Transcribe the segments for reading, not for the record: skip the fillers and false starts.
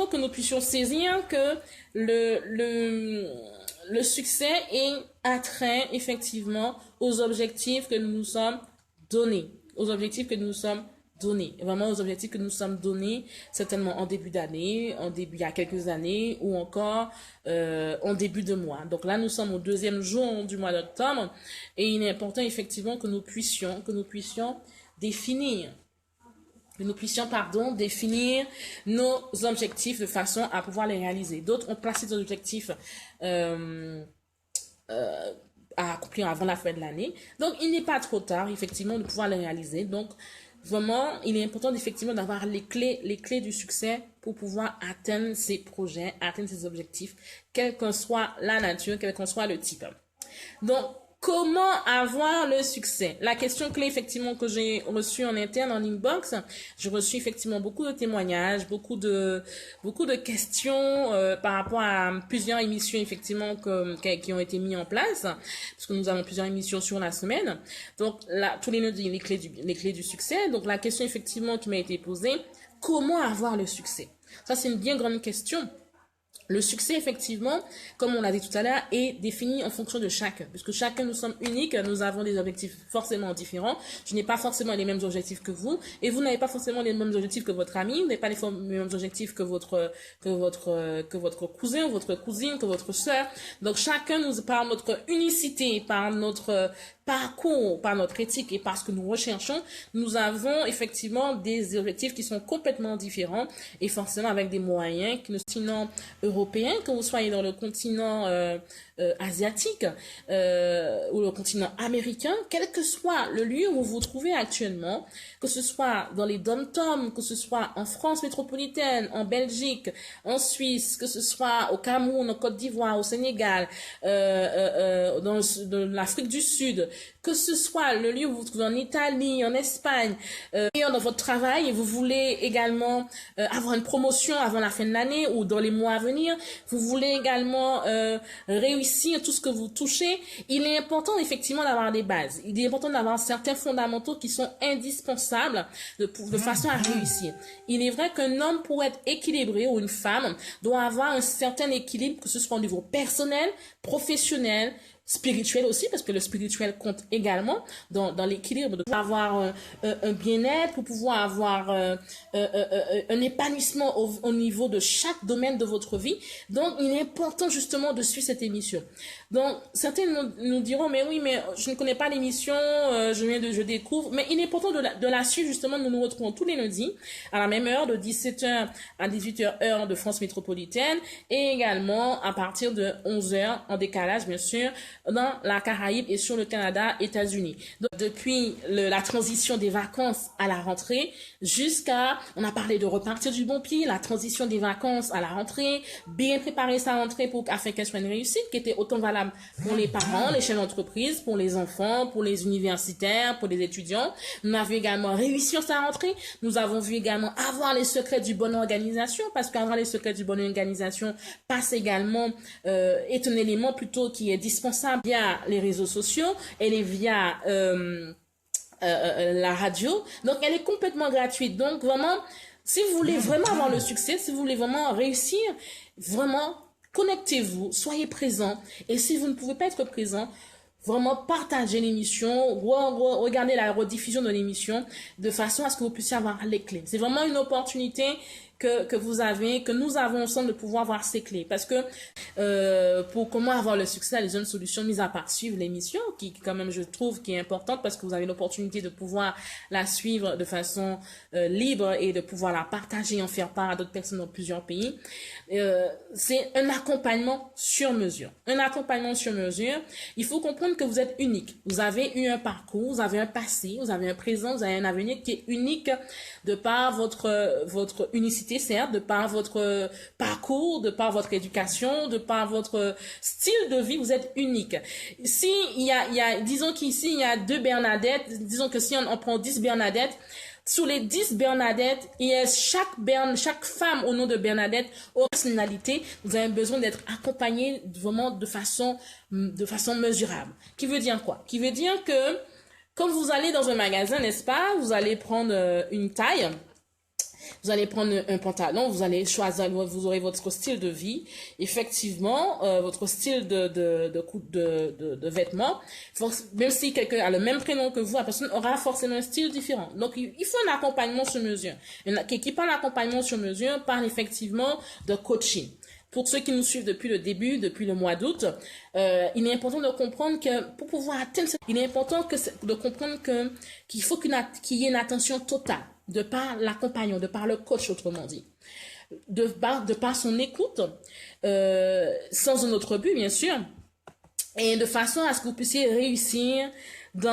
important que nous puissions saisir que le succès est attrait effectivement aux objectifs que nous nous sommes donnés, vraiment aux objectifs que nous sommes donnés, certainement en début d'année, il y a quelques années, ou encore en début de mois. Donc là, nous sommes au 2e jour du mois d'octobre, et il est important effectivement que nous puissions définir nos objectifs de façon à pouvoir les réaliser. D'autres ont placé des objectifs à accomplir avant la fin de l'année. Donc, il n'est pas trop tard, effectivement, de pouvoir les réaliser. Donc, vraiment, il est important, effectivement, d'avoir les clés du succès pour pouvoir atteindre ces projets, atteindre ces objectifs, quelle que soit la nature, quel que soit le type. Donc, comment avoir le succès? La question clé, effectivement, que j'ai reçue en interne, en inbox, j'ai reçu effectivement beaucoup de témoignages, beaucoup de questions par rapport à plusieurs émissions, effectivement, qui ont été mises en place, parce que nous avons plusieurs émissions sur la semaine. Donc là, tous les lundis, les clés du succès. Donc la question, effectivement, qui m'a été posée, comment avoir le succès? Ça, c'est une bien grande question. Le succès, effectivement, comme on l'a dit tout à l'heure, est défini en fonction de chacun. Puisque chacun, nous sommes uniques, nous avons des objectifs forcément différents. Je n'ai pas forcément les mêmes objectifs que vous, et vous n'avez pas forcément les mêmes objectifs que votre ami, vous n'avez pas les mêmes objectifs que votre cousin, votre cousine, que votre sœur. Donc chacun, par notre unicité, par notre parcours, par notre éthique et par ce que nous recherchons, nous avons effectivement des objectifs qui sont complètement différents et forcément avec des moyens qui nous continent européen, que vous soyez dans le continent asiatique ou le continent américain, quel que soit le lieu où vous vous trouvez actuellement, que ce soit dans les dom-toms, que ce soit en France métropolitaine, en Belgique, en Suisse, que ce soit au Cameroun, en Côte d'Ivoire, au Sénégal, dans l'Afrique du Sud, que ce soit le lieu où vous vous trouvez en Italie, en Espagne, dans votre travail et vous voulez également avoir une promotion avant la fin de l'année ou dans les mois à venir, vous voulez également réussir tout ce que vous touchez, il est important effectivement d'avoir des bases. Il est important d'avoir certains fondamentaux qui sont indispensables de façon à réussir. Il est vrai qu'un homme, pour être équilibré, ou une femme, doit avoir un certain équilibre, que ce soit au niveau personnel, professionnel, spirituel aussi, parce que le spirituel compte également dans l'équilibre, de pouvoir avoir un bien-être, pour pouvoir avoir un épanouissement au niveau de chaque domaine de votre vie. Donc, il est important justement de suivre cette émission. Donc, certains nous diront, mais oui, mais je ne connais pas l'émission, je découvre, mais il est important de la suivre justement. Nous nous retrouvons tous les lundis à la même heure, de 17h à 18h heure de France métropolitaine, et également à partir de 11h en décalage, bien sûr, dans la Caraïbe et sur le Canada, États-Unis. Donc, depuis la transition des vacances à la rentrée on a parlé de repartir du bon pied, la transition des vacances à la rentrée, bien préparer sa rentrée afin qu'elle soit une réussite, qui était autant valable pour les parents, les chefs d'entreprise, pour les enfants, pour les universitaires, pour les étudiants. Nous avons également réussir sa rentrée. Nous avons vu également avoir les secrets du bonne organisation, parce qu'avoir les secrets du bonne organisation passe également, est un élément plutôt qui est dispensable via les réseaux sociaux et via la radio. Donc elle est complètement gratuite. Donc vraiment, si vous voulez vraiment avoir le succès, si vous voulez vraiment réussir, vraiment connectez-vous, soyez présent. Et si vous ne pouvez pas être présent, vraiment partagez l'émission, regardez la rediffusion de l'émission de façon à ce que vous puissiez avoir les clés. C'est vraiment une opportunité que nous avons ensemble, de pouvoir voir ces clés. Parce que pour comment avoir le succès, les jeunes solutions, mis à part suivre l'émission, qui quand même je trouve qui est importante, parce que vous avez l'opportunité de pouvoir la suivre de façon libre et de pouvoir la partager et en faire part à d'autres personnes dans plusieurs pays. C'est un accompagnement sur mesure. Un accompagnement sur mesure. Il faut comprendre que vous êtes unique. Vous avez eu un parcours, vous avez un passé, vous avez un présent, vous avez un avenir qui est unique de par votre unicité, certes, de par votre parcours, de par votre éducation, de par votre style de vie, vous êtes unique. Si disons qu'ici, il y a 2 Bernadette, disons que si on prend 10 Bernadette, sur les 10 Bernadette, il y a chaque femme au nom de Bernadette aux personnalités. Vous avez besoin d'être accompagné vraiment de façon mesurable. Qui veut dire quoi? Qui veut dire que quand vous allez dans un magasin, n'est-ce pas, vous allez prendre une taille. Vous allez prendre un pantalon, vous allez choisir, vous aurez votre style de vie, effectivement, votre style de vêtements. Même si quelqu'un a le même prénom que vous, la personne aura forcément un style différent. Donc, il faut un accompagnement sur mesure. Qui parle d'accompagnement sur mesure parle effectivement de coaching. Pour ceux qui nous suivent depuis le début, depuis le mois d'août, il est important de comprendre que pour pouvoir atteindre, il est important de comprendre qu'il faut qu'il y ait une attention totale de par l'accompagnant, de par le coach, autrement dit, de par son écoute, sans un autre but, bien sûr, et de façon à ce que vous puissiez réussir vous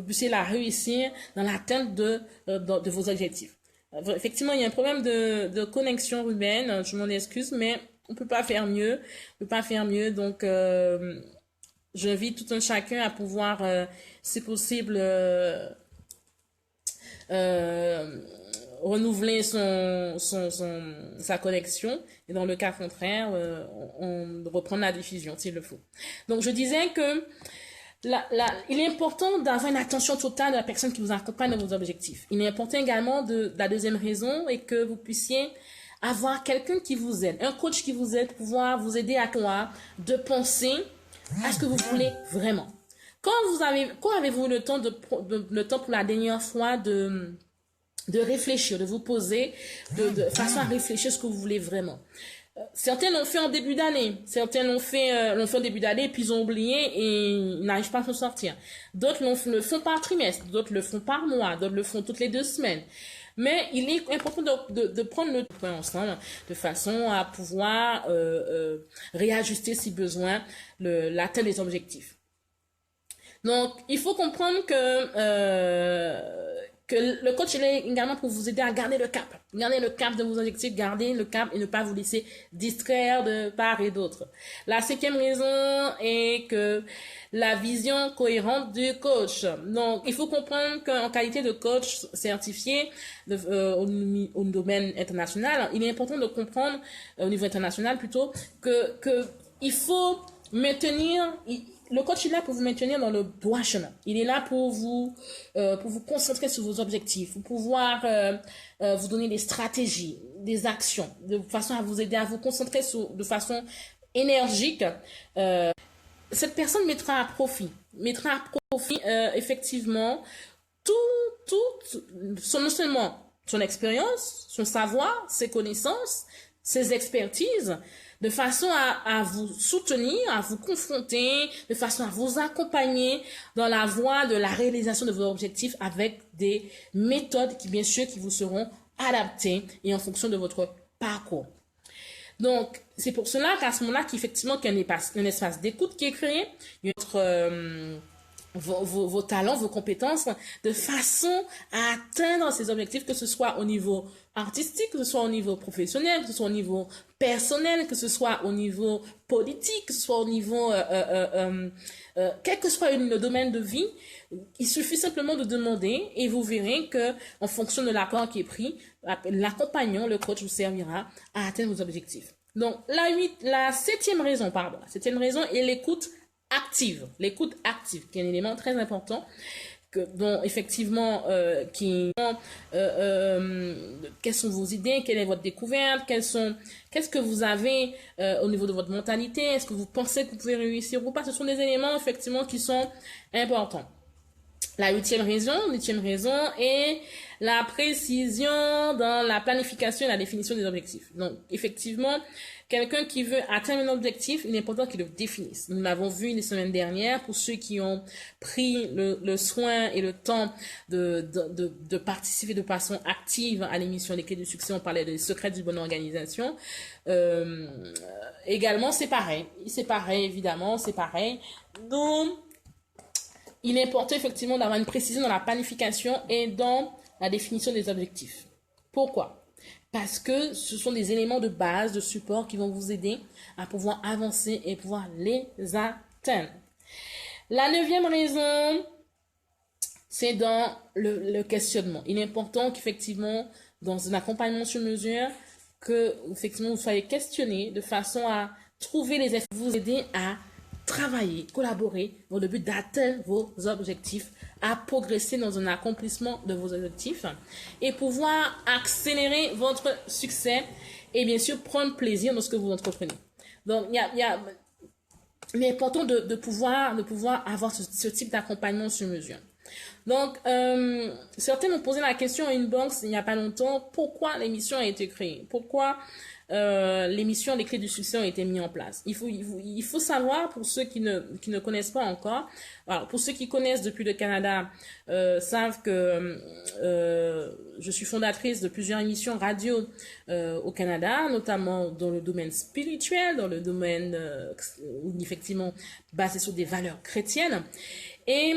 puissiez la réussir dans l'atteinte de vos objectifs. Effectivement, il y a un problème de connexion, Ruben. Je m'en excuse, mais on peut pas faire mieux. On peut pas faire mieux. Donc, j'invite tout un chacun à pouvoir, si possible, renouveler sa connexion. Et dans le cas contraire, on reprend la diffusion s'il le faut. Donc, je disais que il est important d'avoir une attention totale de la personne qui vous accompagne dans vos objectifs. Il est important également la deuxième raison est que vous puissiez avoir quelqu'un qui vous aide, un coach qui vous aide, pouvoir vous aider à de penser à ce que vous voulez vraiment. Quand avez-vous le temps pour la dernière fois de réfléchir, de vous poser de façon à réfléchir ce que vous voulez vraiment? Certains l'ont fait en début d'année, certains l'ont fait en début d'année, puis ils ont oublié et ils n'arrivent pas à s'en sortir. D'autres le font par trimestre, d'autres le font par mois, d'autres le font toutes les 2 semaines. Mais il est important de prendre le point ensemble de façon à pouvoir réajuster si besoin l'atteinte des objectifs. Donc, il faut comprendre que le coach il est également pour vous aider à garder le cap. Garder le cap de vos objectifs, garder le cap et ne pas vous laisser distraire de part et d'autre. La 5e raison est que la vision cohérente du coach. Donc, il faut comprendre qu'en qualité de coach certifié au domaine international, il est important de comprendre, au niveau international plutôt, que il faut maintenir... Le coach est là pour vous maintenir dans le droit chemin. Il est là pour vous concentrer sur vos objectifs, pour pouvoir vous donner des stratégies, des actions, de façon à vous aider à vous concentrer de façon énergique. Cette personne mettra à profit effectivement non seulement son expérience, son savoir, ses connaissances, ses expertises, de façon à vous soutenir, à vous confronter, de façon à vous accompagner dans la voie de la réalisation de vos objectifs avec des méthodes qui, bien sûr, qui vous seront adaptées et en fonction de votre parcours. Donc, c'est pour cela qu'à ce moment-là, qu'effectivement, qu'il y a un espace d'écoute qui est créé, vos talents, vos compétences, de façon à atteindre ces objectifs, que ce soit au niveau artistique, que ce soit au niveau professionnel, que ce soit au niveau personnel, que ce soit au niveau politique, que ce soit au niveau quel que soit le domaine de vie. Il suffit simplement de demander et vous verrez que en fonction de l'accord qui est pris, l'accompagnant, le coach vous servira à atteindre vos objectifs. Donc la septième raison est l'écoute active. L'écoute active, qui est un élément très important, dont effectivement, quelles sont vos idées, quelle est votre découverte, qu'est-ce que vous avez au niveau de votre mentalité, est-ce que vous pensez que vous pouvez réussir ou pas? Ce sont des éléments effectivement qui sont importants. La huitième raison est la précision dans la planification et la définition des objectifs. Donc, effectivement, quelqu'un qui veut atteindre un objectif, il est important qu'il le définisse. Nous l'avons vu les semaines dernières pour ceux qui ont pris le soin et le temps de participer de façon active à l'émission Les Clés du Succès. On parlait des secrets d'une bonne organisation. Également, c'est pareil. Évidemment, c'est pareil. Donc, il est important effectivement d'avoir une précision dans la planification et dans la définition des objectifs. Pourquoi? Parce que ce sont des éléments de base, de support qui vont vous aider à pouvoir avancer et pouvoir les atteindre. La 9e raison, c'est dans le questionnement. Il est important qu'effectivement, dans un accompagnement sur mesure, que effectivement vous soyez questionné de façon à trouver les effets, vous aider à travailler, collaborer dans le but d'atteindre vos objectifs, à progresser dans un accomplissement de vos objectifs et pouvoir accélérer votre succès et bien sûr prendre plaisir dans ce que vous entreprenez. Donc, il est important de pouvoir avoir ce type d'accompagnement sur mesure. Donc, certains m'ont posé la question en inbox il n'y a pas longtemps, pourquoi l'émission a été créée? Pourquoi l'émission Les Clés du Succès ont été mises en place? Il faut savoir, pour ceux qui ne connaissent pas encore, alors pour ceux qui connaissent depuis le Canada, savent que je suis fondatrice de plusieurs émissions radio au Canada, notamment dans le domaine spirituel, dans le domaine effectivement basé sur des valeurs chrétiennes. Et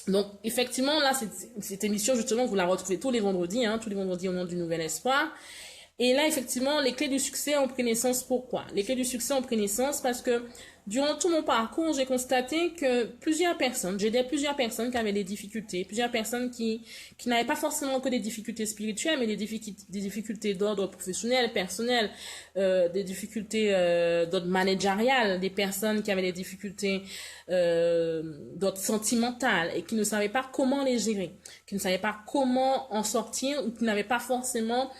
donc, effectivement, là, cette émission, justement, vous la retrouvez tous les vendredis au nom du Nouvel Espoir. Et là, effectivement, les clés du succès ont pris naissance. Pourquoi? Les clés du succès ont pris naissance parce que durant tout mon parcours, j'ai constaté que j'aidais plusieurs personnes qui avaient des difficultés, plusieurs personnes qui n'avaient pas forcément que des difficultés spirituelles, mais des difficultés d'ordre professionnel, personnel, des difficultés d'ordre managérial, des personnes qui avaient des difficultés d'ordre sentimental et qui ne savaient pas comment les gérer, qui ne savaient pas comment en sortir ou qui n'avaient pas forcément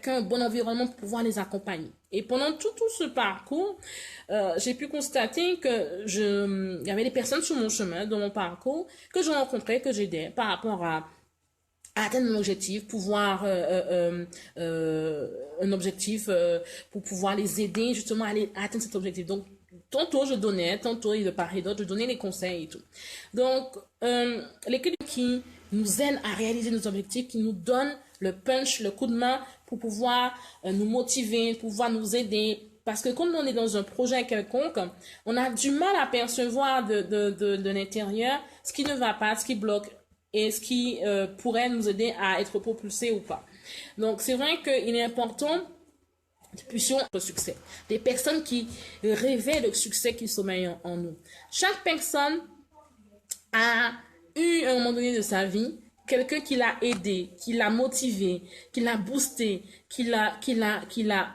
un bon environnement pour pouvoir les accompagner. Et pendant tout ce parcours, j'ai pu constater que il y avait des personnes sur mon chemin, dans mon parcours, que je rencontrais, que j'aidais par rapport à atteindre mon objectif, pouvoir un objectif pour pouvoir les aider justement à atteindre cet objectif. Donc, tantôt je donnais, tantôt de part et d'autre, je donnais les conseils et tout. Donc, les clés qui nous aident à réaliser nos objectifs, qui nous donnent le punch, le coup de main pour pouvoir nous motiver, pouvoir nous aider. Parce que comme on est dans un projet quelconque, on a du mal à percevoir de l'intérieur ce qui ne va pas, ce qui bloque et ce qui pourrait nous aider à être propulsé ou pas. Donc, c'est vrai qu'il est important que nous puissions avoir succès. Des personnes qui révèlent le succès qui sommeille en nous. Chaque personne a eu à un moment donné de sa vie quelqu'un qui l'a aidé, qui l'a motivé, qui l'a boosté, qui l'a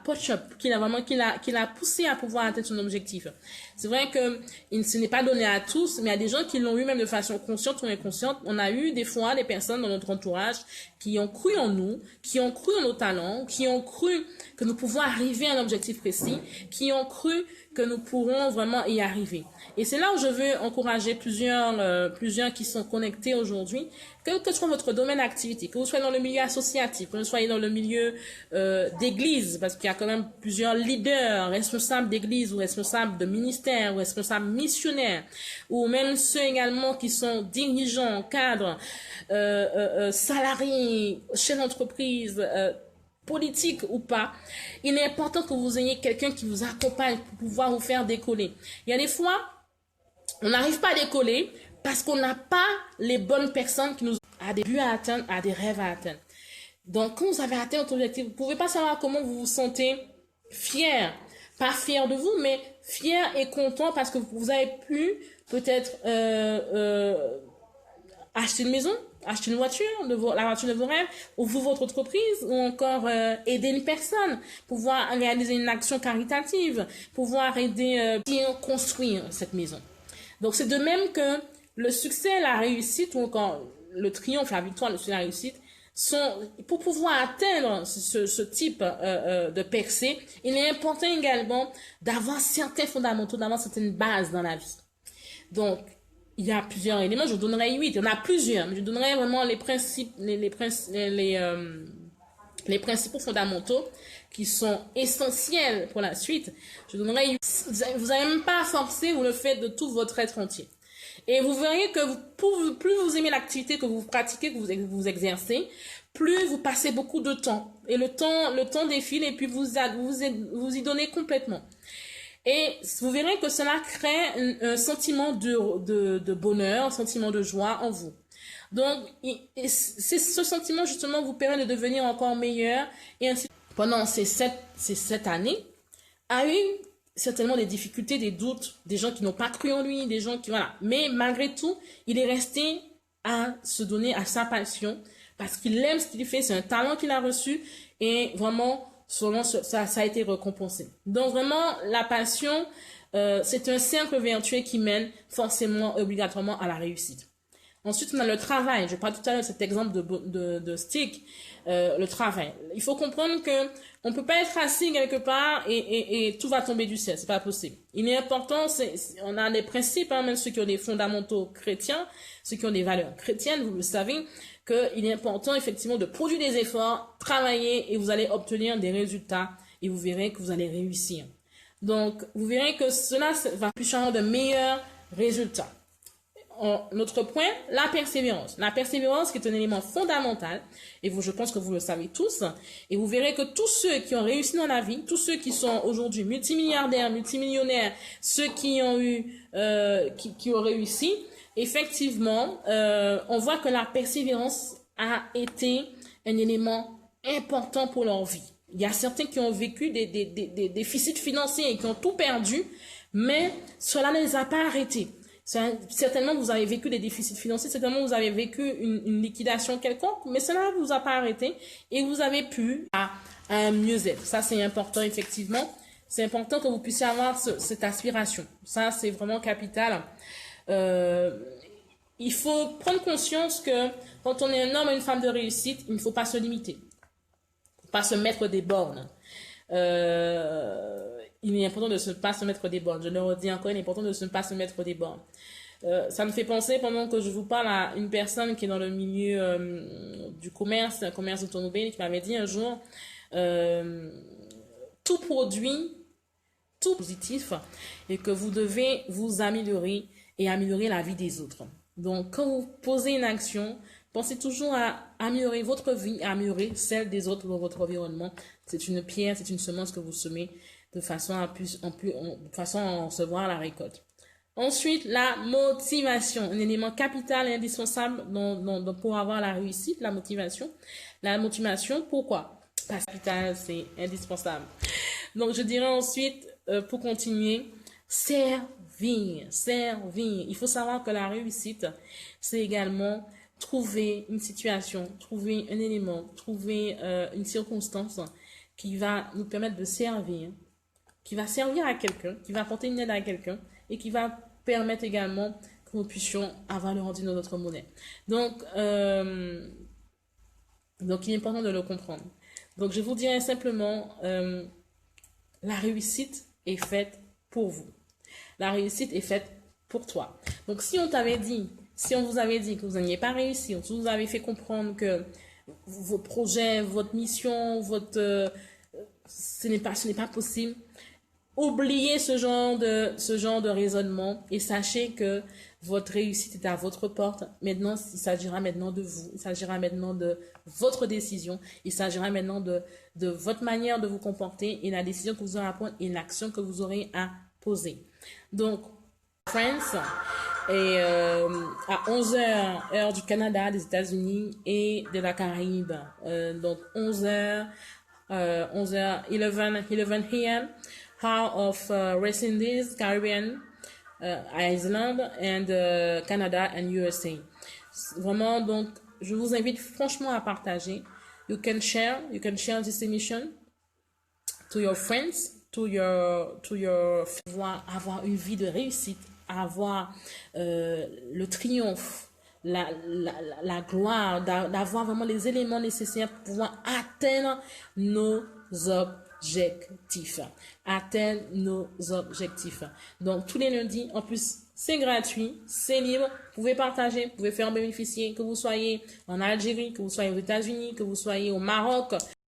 push up, qui l'a poussé à pouvoir atteindre son objectif. C'est vrai que ce n'est pas donné à tous, mais il y a des gens qui l'ont eu même de façon consciente ou inconsciente. On a eu des fois des personnes dans notre entourage qui ont cru en nous, qui ont cru en nos talents, qui ont cru que nous pouvons arriver à un objectif précis, qui ont cru que nous pourrons vraiment y arriver. Et c'est là où je veux encourager plusieurs qui sont connectés aujourd'hui, quel que soit votre domaine d'activité, que vous soyez dans le milieu associatif, que vous soyez dans le milieu d'église, parce qu'il y a quand même plusieurs leaders, responsables d'église ou responsables de ministère ou responsables missionnaires, ou même ceux également qui sont dirigeants, cadres, salariés, chefs d'entreprise, politique ou pas, il est important que vous ayez quelqu'un qui vous accompagne pour pouvoir vous faire décoller. Il y a des fois, on n'arrive pas à décoller parce qu'on n'a pas les bonnes personnes qui nous ont des buts à atteindre, à des rêves à atteindre. Donc, quand vous avez atteint votre objectif, vous ne pouvez pas savoir comment vous vous sentez fier. Pas fier de vous, mais fier et content parce que vous avez pu peut-être acheter une maison, acheter une voiture, la voiture de vos rêves, ouvrir votre entreprise ou encore aider une personne, pouvoir réaliser une action caritative, pouvoir aider à construire cette maison. Donc, c'est de même que le succès, la réussite ou encore le triomphe, la victoire, la réussite, pour pouvoir atteindre ce type de percée, il est important également d'avoir certains fondamentaux, d'avoir certaines bases dans la vie. Donc, il y a plusieurs éléments, je vous donnerai 8, il y en a plusieurs, mais je donnerai vraiment les principaux fondamentaux qui sont essentiels pour la suite. Je donnerai, vous n'avez même pas à forcer, vous le faites de tout votre être entier. Et vous verrez que plus vous aimez l'activité que vous pratiquez, que vous exercez, plus vous passez beaucoup de temps. Et le temps défile et puis vous y donnez complètement. Et vous verrez que cela crée un sentiment de bonheur, un sentiment de joie en vous. Donc, ce sentiment justement vous permet de devenir encore meilleur. Et ainsi, pendant ces sept années, a eu certainement des difficultés, des doutes, des gens qui n'ont pas cru en lui, des gens qui, voilà. Mais malgré tout, il est resté à se donner à sa passion parce qu'il aime ce qu'il fait, c'est un talent qu'il a reçu et vraiment, ça a été récompensé. Donc vraiment, la passion, c'est un cercle vertueux qui mène forcément, obligatoirement à la réussite. Ensuite, on a le travail. Je parle tout à l'heure de cet exemple de stick, le travail. Il faut comprendre que on peut pas être assis quelque part et tout va tomber du ciel. C'est pas possible. Il est important, on a des principes, hein, même ceux qui ont des fondamentaux chrétiens, ceux qui ont des valeurs chrétiennes, vous le savez, qu'il est important effectivement de produire des efforts, travailler et vous allez obtenir des résultats et vous verrez que vous allez réussir. Donc, vous verrez que cela va plus changer de meilleurs résultats. Notre point, la persévérance. La persévérance qui est un élément fondamental, et je pense que vous le savez tous, et vous verrez que tous ceux qui ont réussi dans la vie, tous ceux qui sont aujourd'hui multimilliardaires, multimillionnaires, ceux qui ont qui ont réussi, effectivement, on voit que la persévérance a été un élément important pour leur vie. Il y a certains qui ont vécu des déficits financiers et qui ont tout perdu, mais cela ne les a pas arrêtés. Certainement, vous avez vécu des déficits financiers, certainement, vous avez vécu une liquidation quelconque, mais cela ne vous a pas arrêté et vous avez pu à un mieux-être. Ça, c'est important, effectivement. C'est important que vous puissiez avoir cette aspiration. Ça, c'est vraiment capital. Il faut prendre conscience que quand on est un homme et une femme de réussite, il ne faut pas se limiter. Il ne faut pas se mettre des bornes. Il est important de ne pas se mettre des bornes. Je le redis encore, il est important de ne pas se mettre des bornes. Ça me fait penser, pendant que je vous parle, à une personne qui est dans le milieu du commerce automobile, qui m'avait dit un jour, tout produit, tout positif, et que vous devez vous améliorer et améliorer la vie des autres. Donc, quand vous posez une action, pensez toujours à améliorer votre vie, à améliorer celle des autres dans votre environnement. C'est une pierre, c'est une semence que vous semez de façon à en recevoir la récolte. Ensuite, la motivation, un élément capital et indispensable pour avoir la réussite, la motivation. La motivation, pourquoi? Parce que capital, c'est indispensable. Donc, je dirais ensuite, pour continuer, servir. Il faut savoir que la réussite, c'est également trouver une situation, trouver un élément, trouver une circonstance qui va nous permettre de servir, qui va servir à quelqu'un, qui va apporter une aide à quelqu'un et qui va permettre également que nous puissions avoir le rendu de notre monnaie. Donc, il est important de le comprendre. Donc, je vous dirais simplement, la réussite est faite pour vous. La réussite est faite pour toi. Donc, si on vous avait dit que vous n'alliez pas réussir, si vous avez fait comprendre que vos projets, votre mission, ce n'est pas possible, oubliez ce genre de raisonnement et sachez que votre réussite est à votre porte. Maintenant, il s'agira maintenant de vous. Il s'agira maintenant de votre décision. Il s'agira maintenant de votre manière de vous comporter et la décision que vous aurez à prendre et l'action que vous aurez à poser. Donc, friends, et à 11h, heure du Canada, des États-Unis et de la Caraïbe. Donc, 11h, 11 a.m. Hour of West Indies, Caribbean, Iceland, and Canada and USA. Vraiment, donc, je vous invite franchement à partager. You can share this emission to your friends, to your avoir une vie de réussite, avoir le triomphe, la gloire, d'avoir vraiment les éléments nécessaires pour pouvoir atteindre nos objectifs. Donc, tous les lundis, en plus, c'est gratuit, c'est libre, vous pouvez partager, vous pouvez faire en bénéficier, que vous soyez en Algérie, que vous soyez aux États-Unis, que vous soyez au Maroc,